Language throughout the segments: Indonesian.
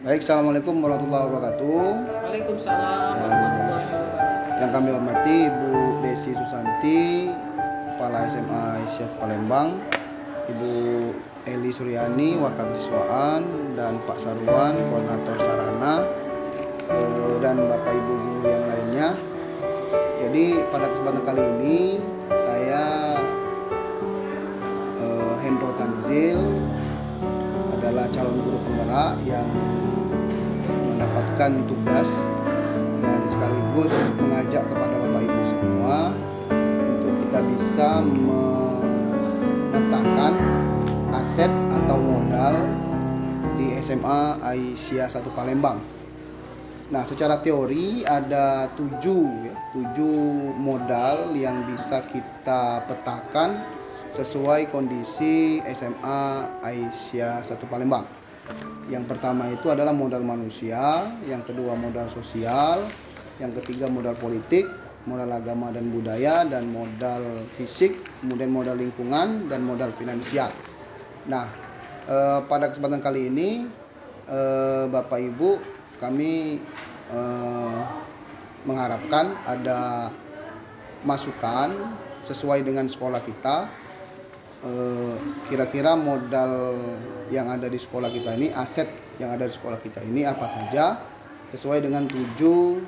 Baik, assalamualaikum warahmatullahi wabarakatuh. Waalaikumsalam Dan warahmatullahi wabarakatuh. yang kami hormati Ibu Desi Susanti, Kepala SMA Aisyah Palembang, Ibu Eli Suryani, Wakil Kesiswaan, dan Pak Sarwan, Koordinator Sarana, dan Bapak Ibu guru yang lainnya. Jadi pada kesempatan kali ini saya Hendro Tanzil adalah calon guru penggerak yang mendapatkan tugas dan sekaligus mengajak kepada Bapak Ibu semua untuk kita bisa memetakan aset atau modal di SMA Aisyah 1 Palembang. Nah, secara teori ada 7 modal yang bisa kita petakan sesuai kondisi SMA Aisyah 1 Palembang. Yang pertama itu adalah modal manusia, yang kedua modal sosial, yang ketiga modal politik, modal agama dan budaya, dan modal fisik, kemudian modal lingkungan, dan modal finansial. Nah, pada kesempatan kali ini Bapak Ibu, kami mengharapkan ada masukan sesuai dengan sekolah kita. Kira-kira modal yang ada di sekolah kita ini, aset yang ada di sekolah kita ini apa saja, sesuai dengan 7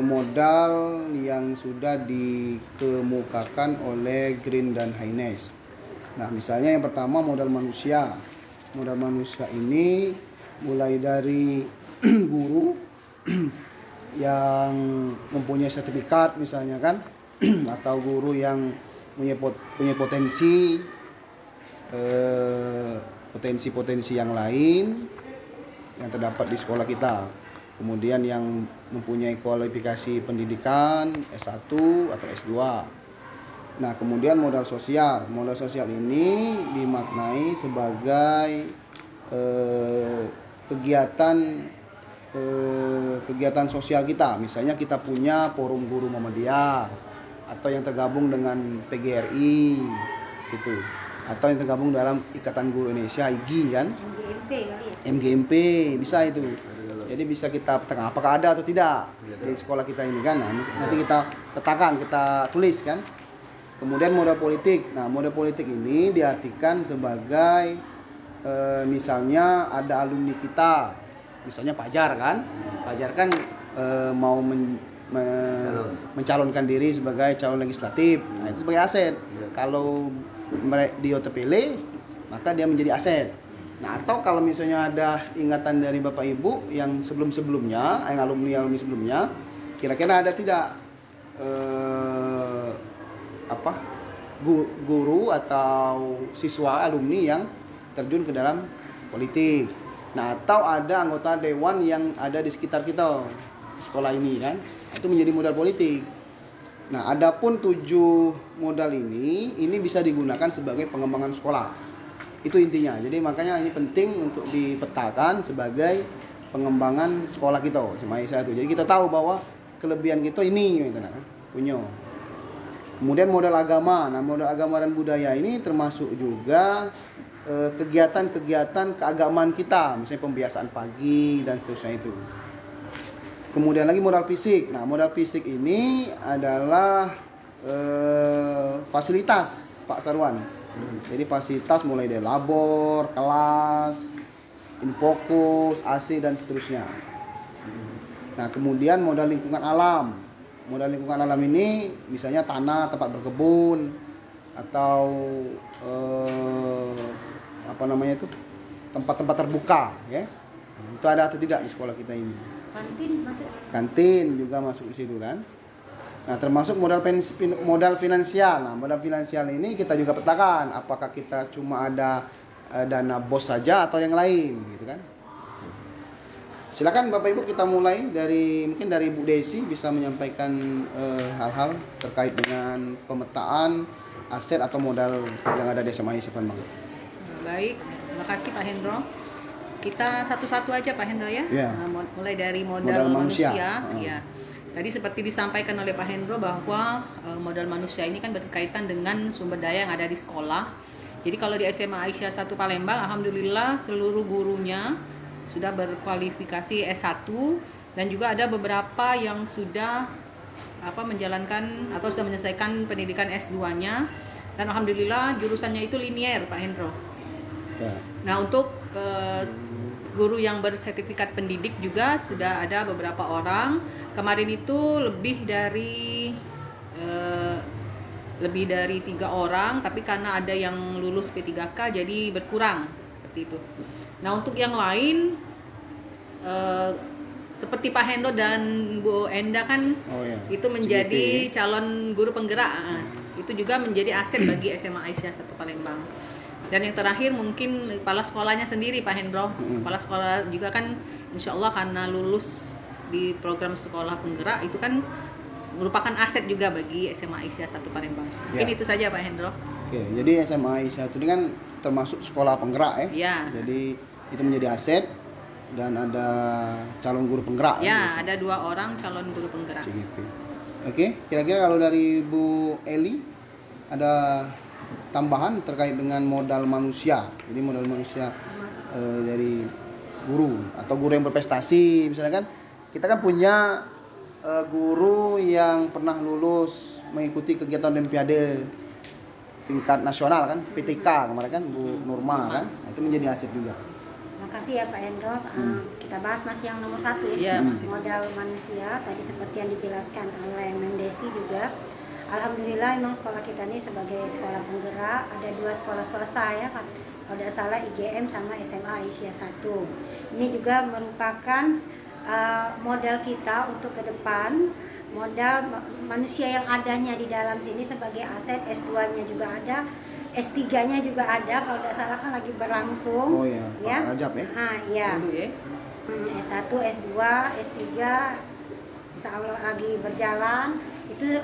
modal yang sudah dikemukakan oleh Green dan Haines. Nah, misalnya yang pertama modal manusia. Modal manusia ini mulai dari guru yang mempunyai sertifikat misalnya kan, atau guru yang punya potensi yang lain yang terdapat di sekolah kita. Kemudian yang mempunyai kualifikasi pendidikan S1 atau S2. Nah, kemudian modal sosial. Modal sosial ini dimaknai sebagai kegiatan sosial kita. Misalnya kita punya forum guru Muhammadiyah, atau yang tergabung dengan PGRI gitu, atau yang tergabung dalam Ikatan Guru Indonesia IGI kan, MGMP bisa itu. Jadi bisa kita petakan apakah ada atau tidak di sekolah kita ini kan. Nah, nanti kita petakan, kita tulis kan. Kemudian modal politik. Nah, modal politik ini diartikan sebagai misalnya ada alumni kita, misalnya Pajar kan. Pajar kan mau mencalonkan diri sebagai calon legislatif. Nah, itu sebagai aset. Kalau dia terpilih, maka dia menjadi aset. Nah, atau kalau misalnya ada ingatan dari Bapak Ibu yang sebelumnya, yang alumni sebelumnya, kira-kira ada tidak guru atau siswa alumni yang terjun ke dalam politik. Nah, atau ada anggota dewan yang ada di sekitar kita di sekolah ini kan, itu menjadi modal politik. Nah, adapun 7 modal ini bisa digunakan sebagai pengembangan sekolah. Itu intinya. Jadi makanya ini penting untuk dipetakan sebagai pengembangan sekolah kita SMA Aisyah itu. Jadi kita tahu bahwa kelebihan kita ini gitu kan, punya. Kemudian modal agama. Nah, modal agama dan budaya ini termasuk juga kegiatan-kegiatan keagamaan kita, misalnya pembiasaan pagi dan seterusnya itu. Kemudian lagi modal fisik. Nah, modal fisik ini adalah fasilitas Pak Sarwan. Jadi fasilitas mulai dari labor, kelas, infokus, AC dan seterusnya. Nah, kemudian modal lingkungan alam. Modal lingkungan alam ini misalnya tanah, tempat berkebun, atau tempat-tempat terbuka ya. Itu ada atau tidak di sekolah kita ini? Kantin juga masuk di situ kan. Nah, termasuk modal finansial. Nah, modal finansial ini kita juga petakan apakah kita cuma ada dana BOS saja atau yang lain gitu kan. Silakan Bapak Ibu, kita mulai mungkin dari Bu Desi bisa menyampaikan hal-hal terkait dengan pemetaan aset atau modal yang ada di SMA Aisyah Palembang. Baik, terima kasih Pak Hendro. Kita satu-satu aja Pak Hendro ya. Mulai dari modal manusia. Ya. Tadi seperti disampaikan oleh Pak Hendro bahwa modal manusia ini kan berkaitan dengan sumber daya yang ada di sekolah. Jadi kalau di SMA Aisyah 1 Palembang, alhamdulillah seluruh gurunya sudah berkualifikasi S1 dan juga ada beberapa yang sudah menjalankan atau sudah menyelesaikan pendidikan S2-nya, dan alhamdulillah jurusannya itu linier, Pak Hendro. Ya. Nah, untuk guru yang bersertifikat pendidik juga sudah ada beberapa orang. Kemarin itu lebih dari 3 orang, tapi karena ada yang lulus P3K jadi berkurang seperti itu. Nah, untuk yang lain seperti Pak Hendro dan Bu Enda kan itu menjadi calon guru penggerak, itu juga menjadi aset bagi SMA Aisyah 1 Palembang. Dan yang terakhir mungkin kepala sekolahnya sendiri, Pak Hendro. Kepala sekolah juga kan insya Allah karena lulus di program sekolah penggerak itu kan merupakan aset juga bagi SMA Aisyah 1 Palembang. Mungkin itu saja, Pak Hendro. Oke, jadi SMA Aisyah itu kan termasuk sekolah penggerak ya? Jadi itu menjadi aset dan ada calon guru penggerak. Ya, ada 2 orang calon guru penggerak. Oke, kira-kira kalau dari Bu Eli ada tambahan terkait dengan modal manusia. Jadi modal manusia dari guru atau guru yang berprestasi, misalnya kan kita kan punya guru yang pernah lulus mengikuti kegiatan olimpiade tingkat nasional kan, PTK kemarin kan Bu Nurma kan, itu menjadi aset juga. Terima kasih ya Pak Hendro. Kita bahas masih yang nomor 1 ya, modal manusia. Tadi seperti yang dijelaskan oleh Mendesi juga. Alhamdulillah memang sekolah kita ini sebagai sekolah penggerak, ada 2 sekolah swasta ya, kalau tidak salah IGM sama SMA Aisyah 1. Ini juga merupakan modal kita untuk ke depan, modal manusia yang adanya di dalam sini sebagai aset. S2-nya juga ada, S3-nya juga ada, kalau tidak salah kan lagi berlangsung. Oh iya, ya. Pak Rajab ya? Iya. S1, S2, S3 insya Allah lagi berjalan. Itu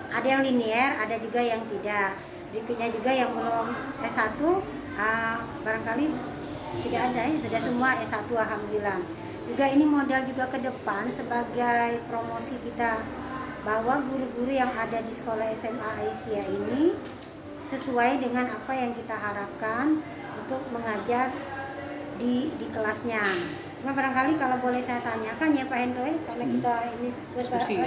ada yang linier, ada juga yang tidak. Berikutnya juga yang belum S1 barangkali tidak ada ya, sudah semua S1 alhamdulillah. Juga ini modal juga ke depan sebagai promosi kita bahwa guru-guru yang ada di sekolah SMA Aisyah ini sesuai dengan apa yang kita harapkan untuk mengajar di kelasnya. Cuma barangkali kalau boleh saya tanyakan ya Pak Hendro, karena kita ini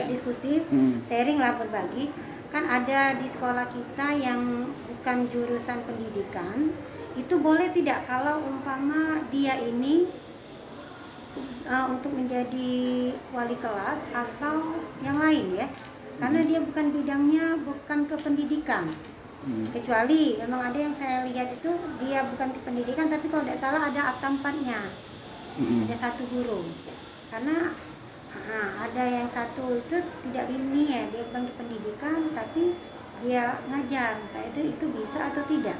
diskusi, sharing lah, berbagi. Kan ada di sekolah kita yang bukan jurusan pendidikan, itu boleh tidak kalau umpama dia ini untuk menjadi wali kelas atau yang lain ya, karena dia bukan bidangnya, bukan ke pendidikan. Kecuali memang ada yang saya lihat itu dia bukan ke pendidikan, tapi kalau tidak salah ada akta 4-nya, ada 1 guru. Karena ada yang 1 itu tidak linier, dia bukan ke pendidikan tapi dia ngajar. Saya itu bisa atau tidak?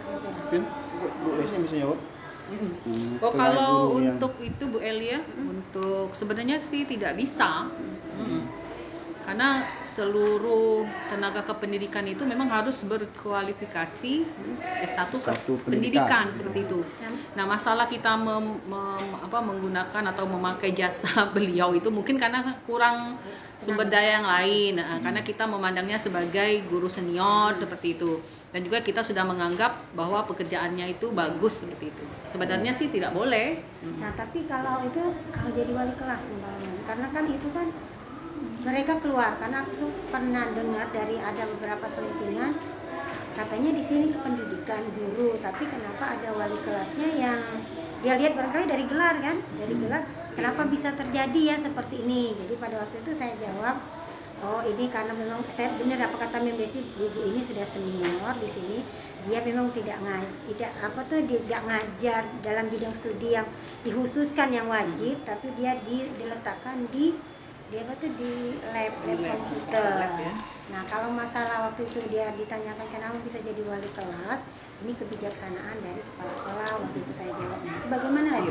Bu Lesnya bisa jawab? Kalau untuk itu Bu Elia, untuk sebenarnya sih tidak bisa. Karena seluruh tenaga kependidikan itu memang harus berkualifikasi S1 ke pendidikan seperti itu. Nah, masalah kita menggunakan atau memakai jasa beliau itu mungkin karena kurang sumber daya yang lain. Karena kita memandangnya sebagai guru senior seperti itu. Dan juga kita sudah menganggap bahwa pekerjaannya itu bagus seperti itu. Sebenarnya sih tidak boleh. Nah, tapi kalau jadi wali kelas karena kan itu kan mereka keluar, karena aku pernah dengar dari ada beberapa selentingan katanya di sini pendidikan guru, tapi kenapa ada wali kelasnya yang dia lihat barangkali dari gelar kan, dari gelar kenapa bisa terjadi ya seperti ini. Jadi pada waktu itu saya jawab, oh ini karena memang saya benar apa kata Mbak Desi, ibu ini sudah senior di sini, dia memang tidak ngajar dalam bidang studi yang dikhususkan yang wajib, tapi dia diletakkan di lab komputer. Ya. Nah, kalau masalah waktu itu dia ditanyakan kenapa bisa jadi wali kelas, ini kebijaksanaan dari kepala sekolah waktu itu saya jawab. Nah, itu bagaimana lagi?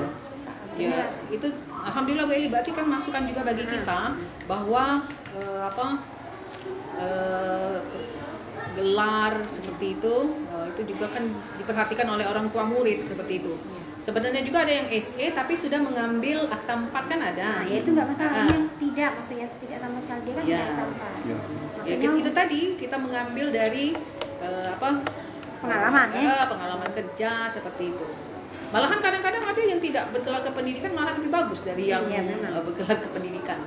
Ya, itu alhamdulillah Bu Eli, berarti kan masukan juga bagi kita bahwa gelar seperti itu juga kan diperhatikan oleh orang tua murid seperti itu. Sebenarnya juga ada yang SE tapi sudah mengambil akta 4 kan ada. Nah, ya itu nggak masalah. Tidak, maksudnya tidak sama sekali dia kan tidak akta 4. Itu tadi kita mengambil dari pengalaman ya. Pengalaman kerja seperti itu. Malahan kadang-kadang ada yang tidak bergelar kependidikan malah lebih bagus dari yang bergelar kependidikan.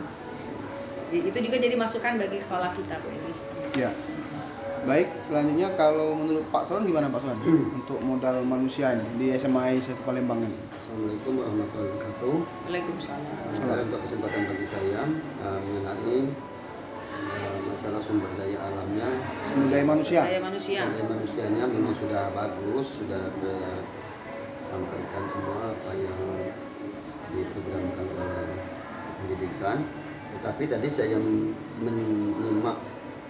Itu juga jadi masukan bagi sekolah kita, Bu Eli. Ya. Baik, selanjutnya kalau menurut Pak Saron gimana Pak Saron untuk modal manusia ini di SMA I 1 Palembang ini? Assalamualaikum warahmatullahi wabarakatuh. Waalaikumsalam. Untuk kesempatan bagi saya mengenai masalah sumber daya alamnya, Sumber daya manusia. sumber daya manusianya memang sudah bagus, sudah disampaikan semua apa yang diprogramkan oleh pendidikan. Tetapi tadi saya menyimak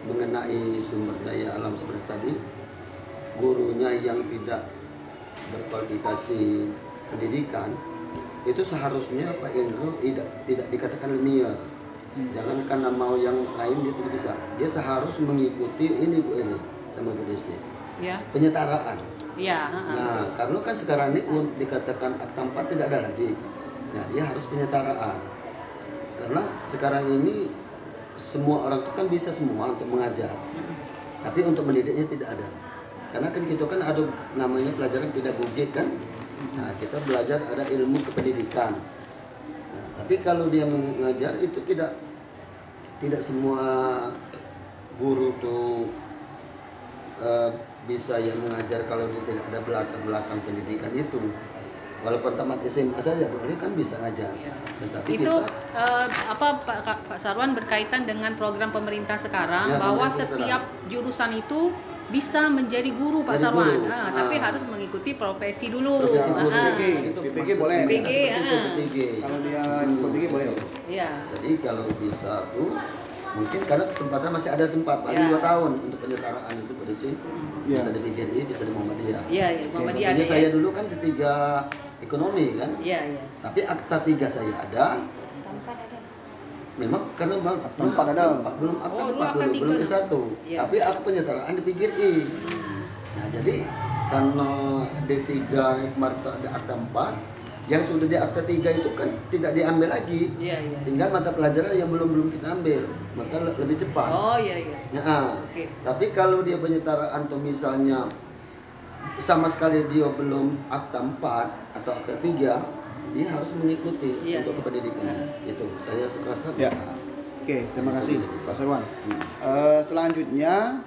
mengenai sumber daya alam seperti tadi, gurunya yang tidak berkualifikasi pendidikan itu seharusnya Pak Indro tidak dikatakan linear. Jangan karena mau yang lain dia tidak bisa. Dia seharus mengikuti ini Bu ini sama Bu Desi. Ya. Penyetaraan. Iya. Nah, karena kan sekarang ini dikatakan akta 4 tidak ada lagi. Nah, dia harus penyetaraan. Karena sekarang ini semua orang itu kan bisa semua untuk mengajar. Tapi untuk mendidiknya tidak ada. Karena kan kita kan ada namanya pelajaran pedagogik kan. Nah, kita belajar ada ilmu kependidikan. Nah, tapi kalau dia mengajar itu tidak semua guru tuh bisa yang mengajar kalau dia tidak ada latar belakang pendidikan itu. Walaupun tamat SMA saja boleh kan bisa ngajar. Tetapi Itu kita, Pak Sarwan berkaitan dengan program pemerintah sekarang Ya, bahwa pemerintah setiap jurusan itu bisa menjadi guru Pak Jadi Sarwan. guru. Tapi harus mengikuti profesi dulu. Profesi guru. PPG boleh. PPG, PPG. Kalau dia PPG boleh. Iya. Jadi kalau bisa tuh mungkin karena kesempatan masih ada sempat paling 2 tahun untuk penyetaraan itu pada sini. Ya. Bisa di PGRI, bisa di Muhammadiyah. Iya, Muhammadiyah ada. Makanya saya dulu kan di 3 ekonomi kan. Iya. Tapi akta 3 saya ada. Memang karena Akta 4 ada. belum akta Oh, 4 akta belum 3. ke 1. Iya. Tapi aku penyetaraan di PGRI. Nah, jadi karena D3 kemarin ada akta 4, yang sudah di akta 3 itu kan tidak diambil lagi. Iya. Tinggal mata pelajaran yang belum kita ambil, maka lebih cepat. Oh, iya. Nah, Oke. tapi kalau dia penyetaraan atau misalnya sama sekali dia belum akta 4 atau akta 3, dia harus mengikuti untuk kependidikan. Itu saya rasa Ya. bisa. Oke, terima kasih Pak Sarwan. Selanjutnya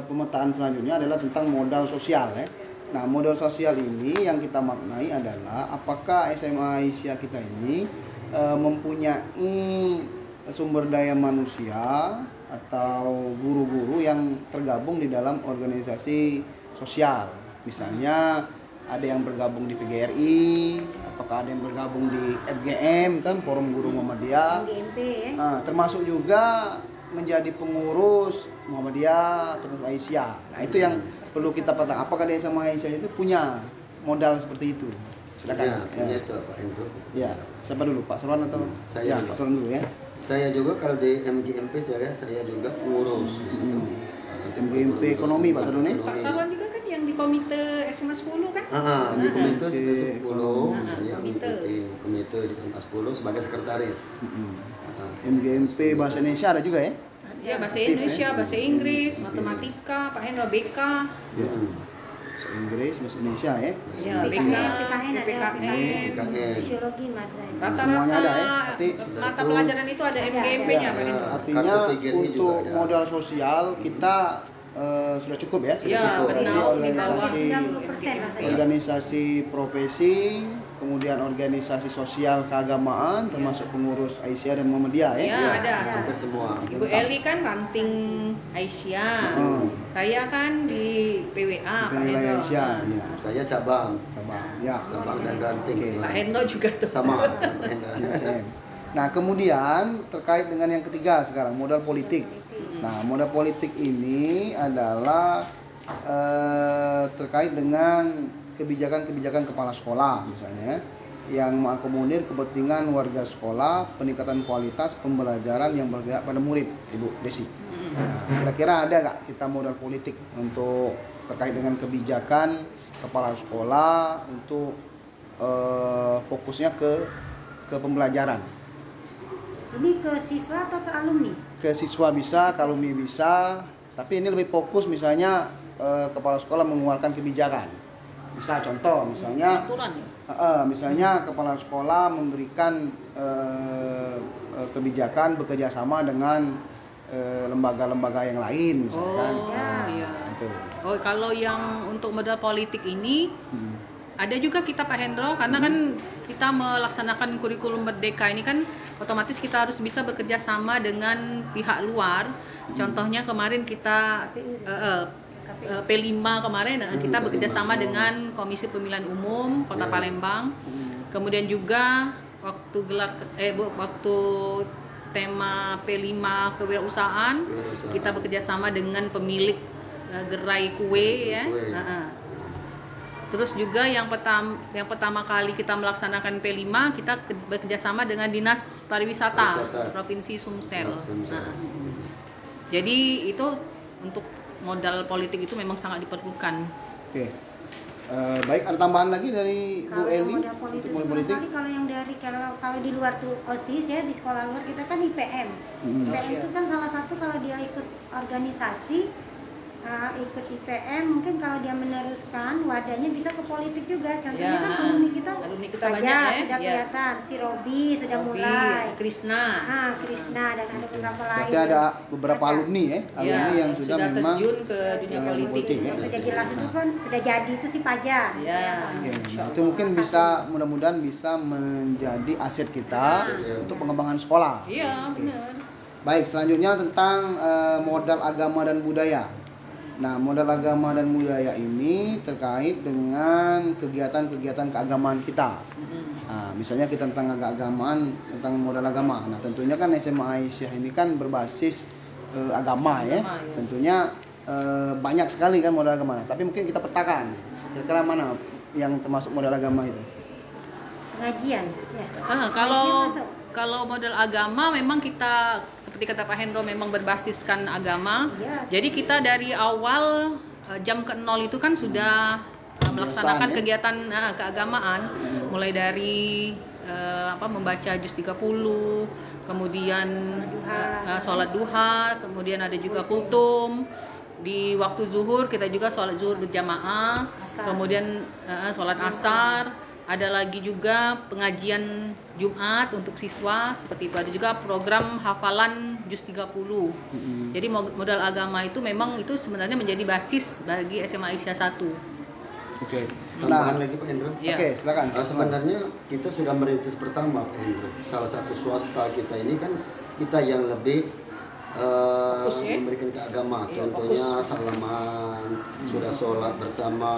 pemetaan selanjutnya adalah tentang modal sosial ya. Nah, modal sosial ini yang kita maknai adalah apakah SMA Aisyah kita ini mempunyai sumber daya manusia atau guru-guru yang tergabung di dalam organisasi sosial. Misalnya ada yang bergabung di PGRI, apakah ada yang bergabung di FGM kan, Forum Guru Muhammadiyah. GMP ya. Nah, termasuk juga menjadi pengurus Muhammadiyah atau Aisyah. Nah, itu yang perlu kita pantang. Apakah di SMA Aisyah itu punya modal seperti itu? Silakan. Punya itu Pak Hendro. Ya, siapa dulu? Pak Sarwan atau? Saya Ya, dulu. Pak Sarwan dulu ya. Saya juga kalau di MGMP saya juga pengurus di situ. MGMP ekonomi Pak Sarwan ya. Pak Sarwan juga kan yang di komite SMA 10 kan? Di komite Oke. 10, saya Komite. mengikuti komite di SMA 10 sebagai sekretaris. MGMP bahasa Indonesia ada juga ya? Iya, bahasa Indonesia, bahasa Inggris, matematika, Pak Hendro BK. Ya. Bahasa Inggris, bahasa Indonesia ya. Iya, BK, PKN ada, PPKN. Sosiologi Mas. Semuanya ada ya? Berarti- Mata pelajaran itu ada MGMP-nya, Pak Hendro. Artinya Kartu PGRI juga untuk ada. modal sosial kita sudah cukup ya? Iya, Cukup. benar. Jadi organisasi 90% rasanya. organisasi profesi, kemudian organisasi sosial keagamaan, termasuk pengurus Aisyah dan Muhammadiyah ya. Iya, ada. Sampai semua. Ibu Eli kan ranting Aisyah. Saya kan di PWA, Pak Wilayah Hendro. Aisyah. Ya. Saya cabang, Ya. cabang dan ranting. Oke. Pak Hendro juga tuh. Sama. Pak Hendro. SM. Nah, kemudian terkait dengan yang ketiga sekarang, modal politik. Nah, modal politik ini adalah terkait dengan kebijakan-kebijakan kepala sekolah misalnya yang mengakomodir kepentingan warga sekolah, peningkatan kualitas pembelajaran yang berpihak pada murid, Ibu Desi. Nah, kira-kira ada nggak kita modal politik untuk terkait dengan kebijakan kepala sekolah untuk fokusnya ke pembelajaran? Ini ke siswa atau ke alumni? Ke siswa bisa, ke alumni bisa, tapi ini lebih fokus misalnya kepala sekolah mengeluarkan kebijakan. Misal contoh, misalnya aturan ya? Misalnya kepala sekolah memberikan kebijakan bekerja sama dengan lembaga-lembaga yang lain misalkan. Iya. Itu. Oh, kalau yang untuk modal politik ini ada juga kita Pak Hendro, karena kan kita melaksanakan kurikulum merdeka ini kan otomatis kita harus bisa bekerja sama dengan pihak luar. Contohnya kemarin kita P5 kemarin kita bekerja sama dengan Komisi Pemilihan Umum Kota Palembang. Kemudian juga waktu tema P5 kewirausahaan kita bekerja sama dengan pemilik gerai kue ya. Terus juga yang pertama kali kita melaksanakan P5 kita bekerja sama dengan Dinas Pariwisata Provinsi Sumsel. Jadi itu untuk modal politik itu memang sangat diperlukan. Oke. Baik, ada tambahan lagi dari Bu Eli untuk modal politik? Kalau di luar tuh OSIS ya, di sekolah luar kita kan IPM. IPM itu kan salah satu kalau dia ikut organisasi, ikut IPM, mungkin kalau dia meneruskan wadahnya bisa ke politik juga. Contohnya kan alumni kita banyak ya, sudah kelihatan, si Robi sudah mulai, Krisna dan ada beberapa lain. Berarti ada beberapa alumni yang sudah memang terjun ke dunia politik. Yang sudah jelas itu kan sudah jadi itu si Pajar. Itu mungkin bisa, mudah-mudahan bisa menjadi aset kita untuk pengembangan sekolah. Iya, benar. Baik, selanjutnya tentang modal agama dan budaya. Nah, modal agama dan budaya ini terkait dengan kegiatan-kegiatan keagamaan kita. Nah, misalnya kita tentang keagamaan, tentang modal agama. Nah, tentunya kan SMA Aisyah ini kan berbasis agama ya. Tentunya banyak sekali kan modal agama. Tapi mungkin kita petakan. Kira-kira mana yang termasuk modal agama itu? Pengajian. Ya. Kalau modal agama memang kita seperti kata Pak Hendro memang berbasiskan agama. Jadi kita dari awal jam ke-0 itu kan sudah melaksanakan kegiatan keagamaan, mulai dari membaca juz 30, kemudian sholat duha, kemudian ada juga kultum. Di waktu zuhur kita juga sholat zuhur berjamaah, kemudian sholat asar. Ada lagi juga pengajian Jumat untuk siswa, seperti itu. Ada juga program hafalan juz 30. Jadi modal agama itu memang itu sebenarnya menjadi basis bagi SMA Aisyah 1. Oke. Tambahan lagi Pak Hendro. Oke, silakan. Sebenarnya kita sudah merintis pertama Pak Hendro. Salah satu swasta kita ini kan kita yang lebih memberikan ke agama. Contohnya salaman, sudah sholat bersama,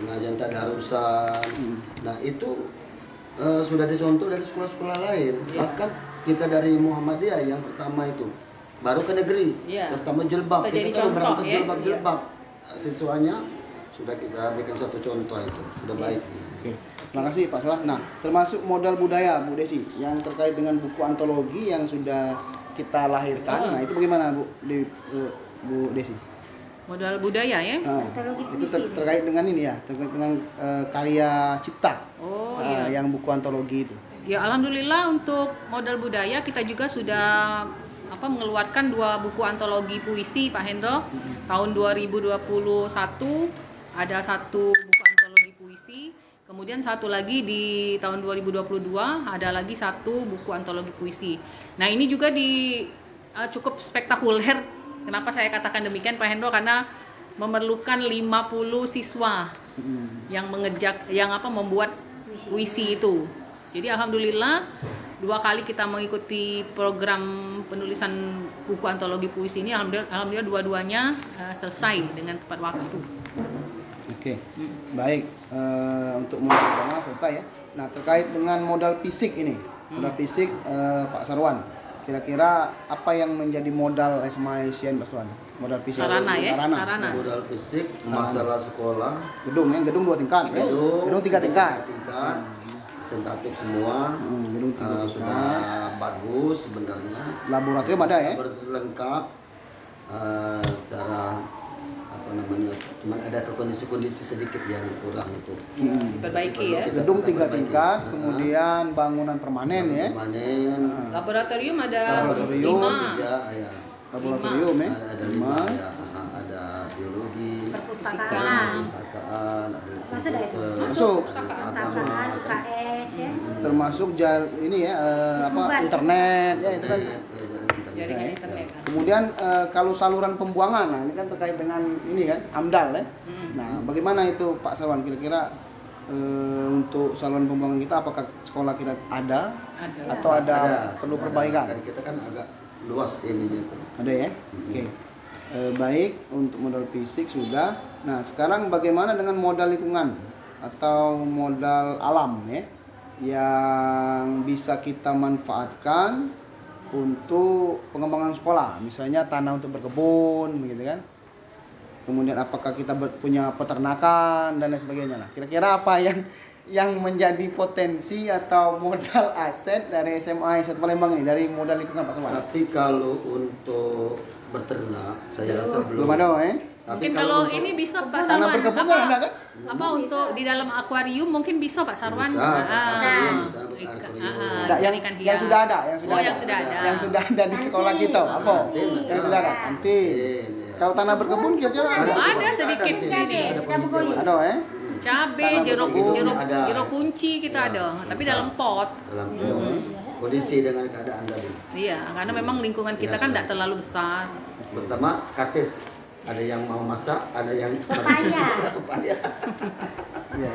pengajian tadarusan. Nah itu sudah dicontoh dari sekolah-sekolah lain. Bahkan kita dari Muhammadiyah yang pertama itu baru ke negeri, pertama jilbab. Kita kan berangkat jilbab. Siswanya sudah kita berikan satu contoh itu sudah baik. Oke. Terima kasih Pak Salah. Nah, termasuk modal budaya Bu Desi yang terkait dengan buku antologi yang sudah kita lahirkan. Nah, itu bagaimana Bu Desi? Modal budaya ya? Itu terkait dengan ini ya, terkait dengan karya cipta. Yang buku antologi itu. Ya, alhamdulillah untuk modal budaya kita juga sudah mengeluarkan 2 buku antologi puisi Pak Hendro. Tahun 2021 ada 1 buku antologi puisi. Kemudian satu lagi di tahun 2022 ada lagi 1 buku antologi puisi. Nah, ini juga cukup spektakuler. Kenapa saya katakan demikian Pak Hendro? Karena memerlukan 50 siswa yang membuat puisi itu. Jadi alhamdulillah 2 kali kita mengikuti program penulisan buku antologi puisi ini, alhamdulillah dua-duanya selesai dengan tepat waktu. Oke, baik. Untuk modal agama selesai ya. Nah, terkait dengan modal fisik ini, modal fisik Pak Sarwan, kira-kira apa yang menjadi modal SMA Aisyah Pak Sarwan? Modal fisik. Sarana. Modal fisik, masalah sekolah. Gedung 2 tingkat. Gedung 3 tingkat. Presentatif semua. Gedung 3 tingkat. Sudah bagus sebenarnya. Laboratorium ada ya? Lengkap. Cuman ada kondisi-kondisi sedikit yang kurang itu. Diperbaiki ya. Gedung 3 tingkat, kemudian bangunan permanen ya. Laboratorium ada 5. Ya. Laboratorium ya. Ada 5 ya. Ada biologi, Pustakaan. Masuk dah itu. Masuk. Pustakaan, UKS ya. Termasuk ini ya internet ya itu kan. Jaringan internet. Kemudian kalau saluran pembuangan, nah ini kan terkait dengan ini kan AMDAL ya. Nah, bagaimana itu Pak Sarwan kira-kira untuk saluran pembuangan kita, apakah sekolah kita ada atau ada perlu perbaikan? Kita kan agak luas ininya itu. Ada ya? Oke. Baik, untuk modal fisik sudah. Nah, sekarang bagaimana dengan modal lingkungan atau modal alam ya yang bisa kita manfaatkan untuk pengembangan sekolah, misalnya tanah untuk berkebun begitu kan. Kemudian apakah kita punya peternakan dan lain sebagainya. Nah, kira-kira apa yang menjadi potensi atau modal aset dari SMA 1 Palembang ini, dari modal lingkungan Pak Sarwan? Tapi kalau untuk berternak saya rasa belum ada Mungkin kalau ini bisa Pak Sarwan, berkebun ada kan? apa untuk di dalam akuarium mungkin bisa Pak Sarwan. Yang sudah ada, yang sudah ada di sekolah kita. Apa? Yang sudah ada. Nanti. Kalau tanah berkebun kira-kira ada sedikit di sini. Ada ya? Cabe, jeruk kunci kita ada, tapi dalam pot. Kondisi dengan keadaan tadi. Iya, karena memang lingkungan kita kan tidak terlalu besar. Pertama kates, ada yang mau masak, ada yang pepaya. Iya.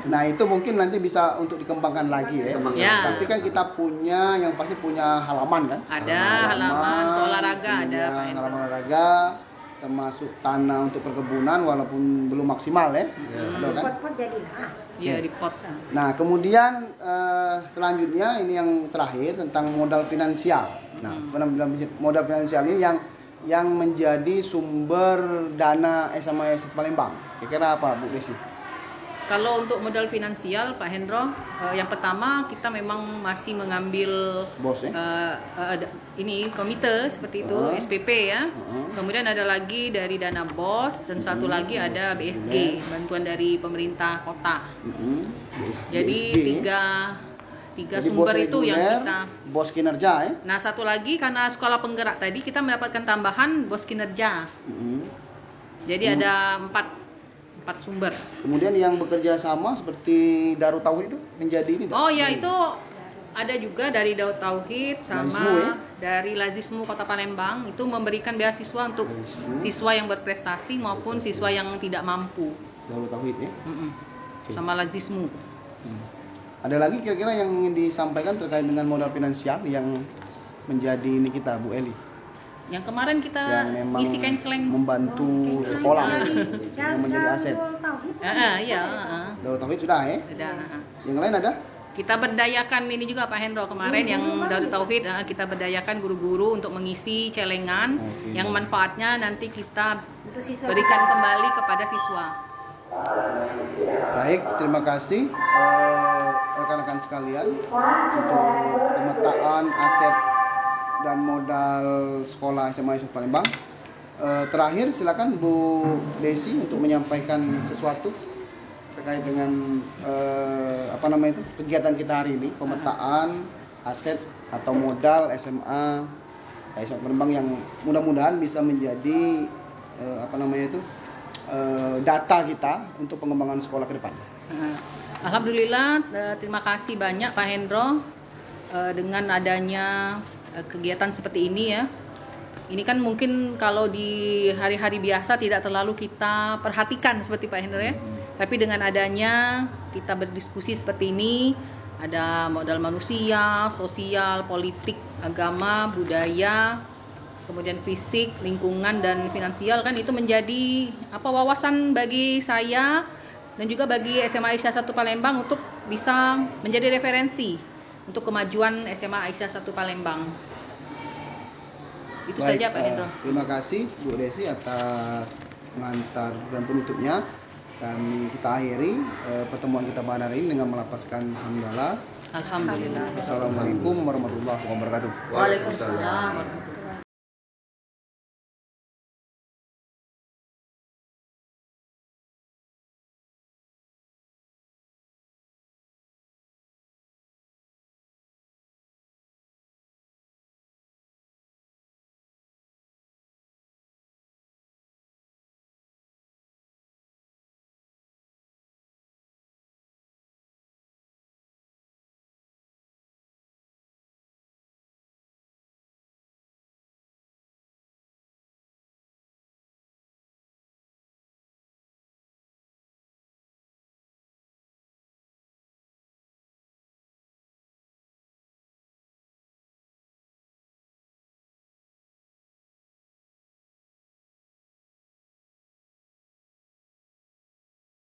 Nah itu mungkin nanti bisa untuk dikembangkan lagi ya. Tapi kan kita punya, yang pasti punya halaman kan? Ada halaman untuk olahraga, ada Pak Hendro. Halaman olahraga, termasuk tanah untuk perkebunan walaupun belum maksimal ya. Ada kan? Pot-pot jadilah. Iya di pot. Nah kemudian selanjutnya ini yang terakhir tentang modal finansial. Nah modal finansial ini yang menjadi sumber dana SMA 1 Palembang. Kira-kira apa Bu Desi? Kalau untuk modal finansial Pak Hendro, yang pertama kita memang masih mengambil ini komite seperti itu, SPP ya. Kemudian ada lagi dari dana BOS dan satu lagi ada BSG, bantuan dari pemerintah kota. Jadi tiga sumber itu yang kita BOS kinerja ya. Nah, satu lagi karena sekolah penggerak tadi kita mendapatkan tambahan BOS kinerja. Jadi ada empat sumber. Kemudian yang bekerja sama seperti Darut Tauhid itu menjadi ini. Oh ya, itu ada juga dari Darut Tauhid sama dari Lazismu Kota Palembang, itu memberikan beasiswa untuk siswa yang berprestasi maupun siswa yang tidak mampu. Darut Tauhid ya. Sama Lazismu. Ada lagi kira-kira yang ingin disampaikan terkait dengan modal finansial yang menjadi ini kita Bu Eli? Yang kemarin kita isi kenceleng membantu sekolah yang menjadi aset. Iya. Darut Tauhid sudah ya? Sudah. Yang lain ada? Kita berdayakan ini juga Pak Hendro kemarin yang Darut Tauhid, kita berdayakan guru-guru untuk mengisi celengan yang manfaatnya nanti kita berikan kembali kepada siswa. Baik, terima kasih rekan-rekan sekalian untuk pemetaan aset dan modal sekolah SMA 1 Palembang. Terakhir silakan Bu Desi untuk menyampaikan sesuatu terkait dengan kegiatan kita hari ini, pemetaan aset atau modal SMA 1 Palembang yang mudah-mudahan bisa menjadi data kita untuk pengembangan sekolah ke depan. Alhamdulillah, terima kasih banyak Pak Hendro dengan adanya kegiatan seperti ini ya. Ini kan mungkin kalau di hari-hari biasa tidak terlalu kita perhatikan seperti Pak Hendro ya. Tapi dengan adanya kita berdiskusi seperti ini, ada modal manusia, sosial, politik, agama, budaya, kemudian fisik, lingkungan dan finansial, kan itu menjadi wawasan bagi saya dan juga bagi SMA Aisyah 1 Palembang untuk bisa menjadi referensi untuk kemajuan SMA Aisyah 1 Palembang. Itu baik, saja Pak Hendro. Terima kasih Bu Desi atas pengantar dan penutupnya. Kita akhiri pertemuan kita pada hari ini dengan melapaskan hamdalah. Alhamdulillah. Assalamualaikum warahmatullahi wabarakatuh. Waalaikumsalam.